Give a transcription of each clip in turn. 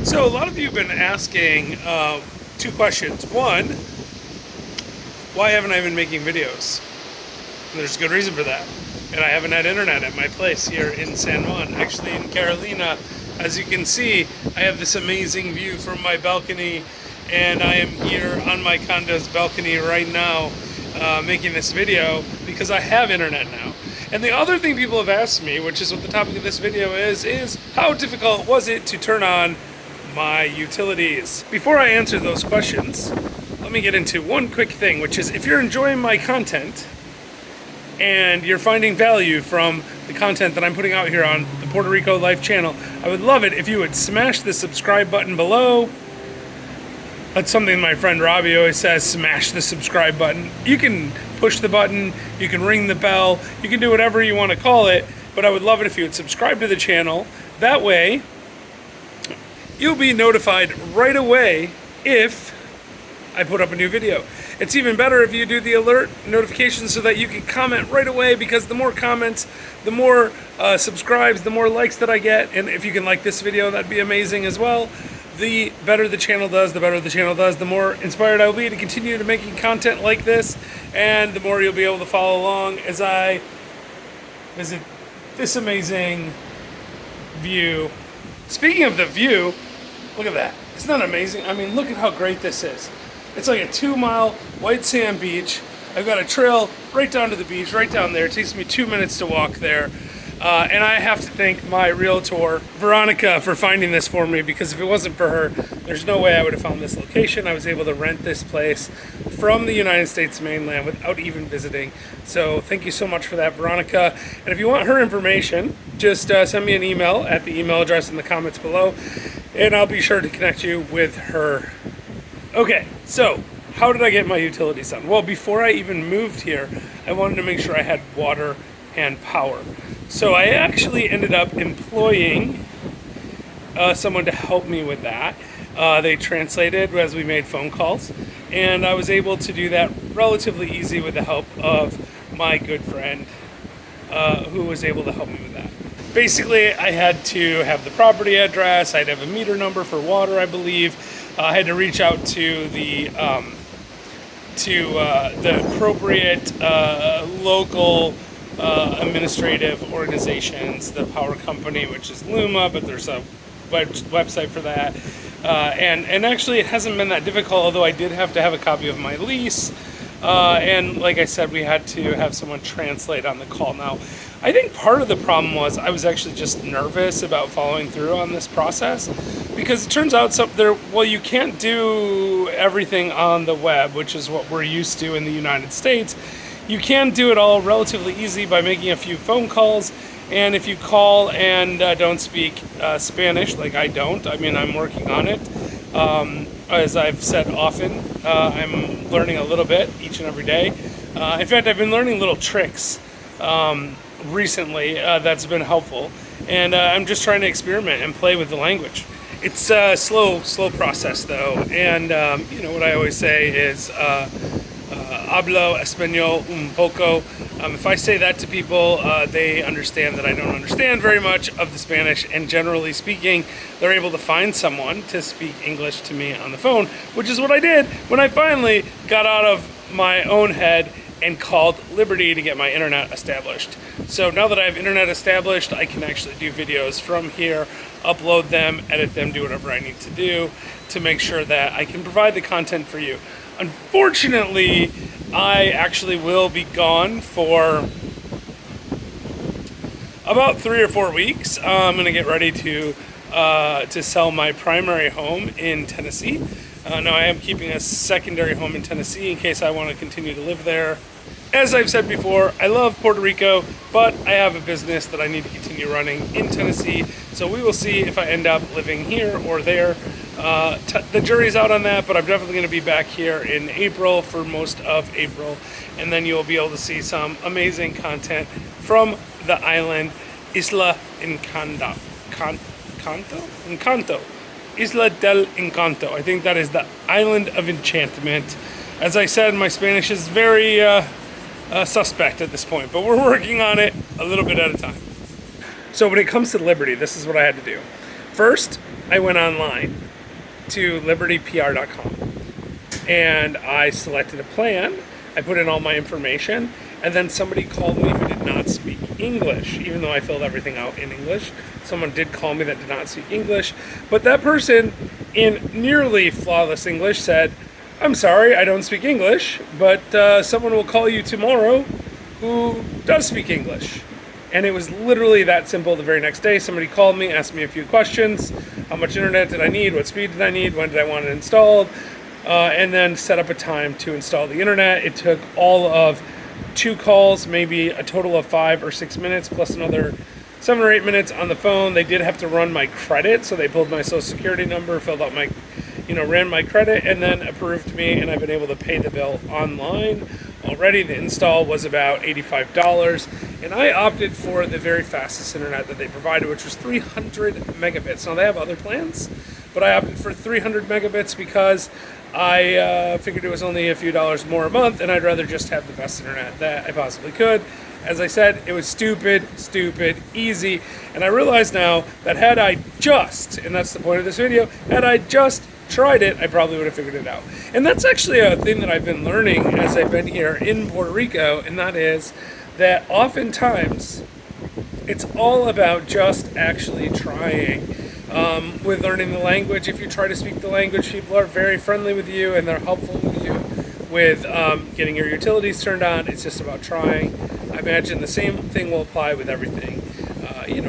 So a lot of you have been asking two questions. One, why haven't I been making videos? And there's a good reason for that. And I haven't had internet at my place here in San Juan. Actually in Carolina, as you can see, I have this amazing view from my balcony, and I am here on my condo's balcony right now making this video because I have internet now. And the other thing people have asked me, which is what the topic of this video is how difficult was it to turn on my utilities? Before I answer those questions, let me get into one quick thing, which is if you're enjoying my content and you're finding value from the content that I'm putting out here on the Puerto Rico Life channel, I would love it if you would smash the subscribe button below. That's something my friend Robbie always says, smash the subscribe button. You can push the button, you can ring the bell, you can do whatever you want to call it, but I would love it if you would subscribe to the channel. That way, you'll be notified right away if I put up a new video. It's even better if you do the alert notifications so that you can comment right away, because the more comments, the more subscribes, the more likes that I get. And if you can like this video, that'd be amazing as well. The better the channel does, the more inspired I will be to continue to making content like this, and the more you'll be able to follow along as I visit this amazing view. Speaking of the view, look at that. Isn't that amazing? I mean, look at how great this is. It's like a 2-mile white sand beach. I've got a trail right down to the beach, right down there. It takes me 2 minutes to walk there. And I have to thank my realtor, Veronica, for finding this for me, because if it wasn't for her, there's no way I would have found this location. I was able to rent this place from the United States mainland without even visiting. So thank you so much for that, Veronica. And if you want her information, just send me an email at the email address in the comments below, and I'll be sure to connect you with her. Okay, so how did I get my utilities done? Well, before I even moved here, I wanted to make sure I had water and power. So I actually ended up employing someone to help me with that. They translated as we made phone calls, and I was able to do that relatively easy with the help of my good friend who was able to help me with that. Basically, I had to have the property address, I'd have a meter number for water, I believe. I had to reach out to the appropriate local administrative organizations, the power company, which is Luma, but there's a website for that. And actually it hasn't been that difficult, although I did have to have a copy of my lease. And like I said, we had to have someone translate on the call. Now, I think part of the problem was I was actually just nervous about following through on this process, because it turns out you can't do everything on the web, which is what we're used to in the United States. You can do it all relatively easy by making a few phone calls, and if you call and don't speak Spanish, like I don't, I mean, I'm working on it. As I've said often, I'm learning a little bit each and every day. In fact, I've been learning little tricks recently that's been helpful, and I'm just trying to experiment and play with the language. It's a slow process though, and you know what I always say is hablo español un poco. If I say that to people, they understand that I don't understand very much of the Spanish, and generally speaking, they're able to find someone to speak English to me on the phone, which is what I did when I finally got out of my own head and called Liberty to get my internet established. So now that I have internet established, I can actually do videos from here, upload them, edit them, do whatever I need to do to make sure that I can provide the content for you. Unfortunately, I actually will be gone for about 3 or 4 weeks. I'm going to get ready to sell my primary home in Tennessee. Now, I am keeping a secondary home in Tennessee in case I want to continue to live there. As I've said before, I love Puerto Rico, but I have a business that I need to continue running in Tennessee. So we will see if I end up living here or there. The jury's out on that, but I'm definitely going to be back here in April for most of April. And then you'll be able to see some amazing content from the island, Isla Encanto. Encanto. Isla del Encanto. I think that is the island of enchantment. As I said, my Spanish is very suspect at this point, but we're working on it a little bit at a time. So when it comes to Liberty, this is what I had to do. First, I went online to libertypr.com and I selected a plan. I put in all my information, and then somebody called me who did not speak English, even though I filled everything out in English. Someone did call me that did not speak English, but that person in nearly flawless English said, "I'm sorry, I don't speak English, but someone will call you tomorrow who does speak English." And it was literally that simple. The very next day, somebody called me, asked me a few questions. How much internet did I need? What speed did I need? When did I want it installed? And then set up a time to install the internet. It took all of 2 calls, maybe a total of 5 or 6 minutes, plus another 7 or 8 minutes on the phone. They did have to run my credit, so they pulled my social security number, filled out my, ran my credit, and then approved me, and I've been able to pay the bill online already. The install was about $85, and I opted for the very fastest internet that they provided, which was 300 megabits. Now, they have other plans, but I opted for 300 megabits because I figured it was only a few dollars more a month, and I'd rather just have the best internet that I possibly could. As I said, it was stupid, easy, and I realize now that had I just, and that's the point of this video, had I just tried it, I probably would have figured it out. And that's actually a thing that I've been learning as I've been here in Puerto Rico, and that is that oftentimes it's all about just actually trying. With learning the language, if you try to speak the language, people are very friendly with you and they're helpful with you with getting your utilities turned on. It's just about trying. I imagine the same thing will apply with everything.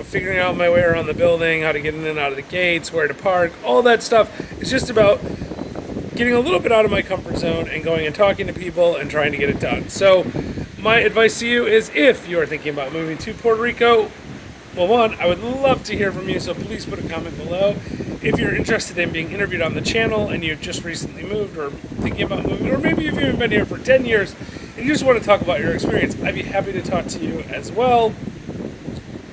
Figuring out my way around the building, how to get in and out of the gates, where to park, all that stuff. It's just about getting a little bit out of my comfort zone and going and talking to people and trying to get it done. So my advice to you is, if you're thinking about moving to Puerto Rico, well, one, I would love to hear from you, so please put a comment below. If you're interested in being interviewed on the channel and you've just recently moved or thinking about moving, or maybe you've even been here for 10 years and you just want to talk about your experience, I'd be happy to talk to you as well.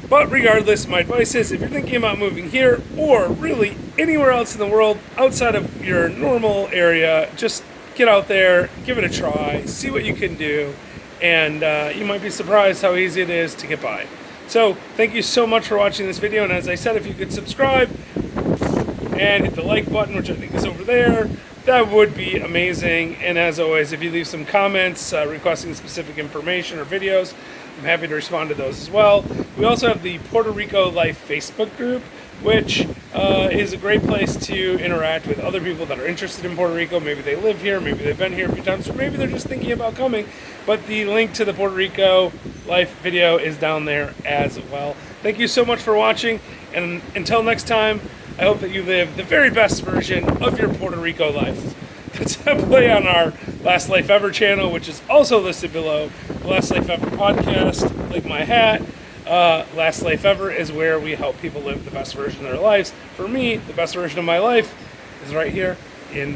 But regardless, my advice is, if you're thinking about moving here or really anywhere else in the world outside of your normal area, just get out there, give it a try, see what you can do, and you might be surprised how easy it is to get by. So, thank you so much for watching this video, and as I said, if you could subscribe and hit the like button, which I think is over there, that would be amazing. And as always, if you leave some comments requesting specific information or videos, I'm happy to respond to those as well. We also have the Puerto Rico Life Facebook group, which is a great place to interact with other people that are interested in Puerto Rico. Maybe they live here, maybe they've been here a few times, or maybe they're just thinking about coming. But the link to the Puerto Rico Life video is down there as well. Thank you so much for watching, and until next time, I hope that you live the very best version of your Puerto Rico life. That's a play on our Last Life Ever channel, which is also listed below. The Last Life Ever podcast, like my hat. Last Life Ever is where we help people live the best version of their lives. For me, the best version of my life is right here in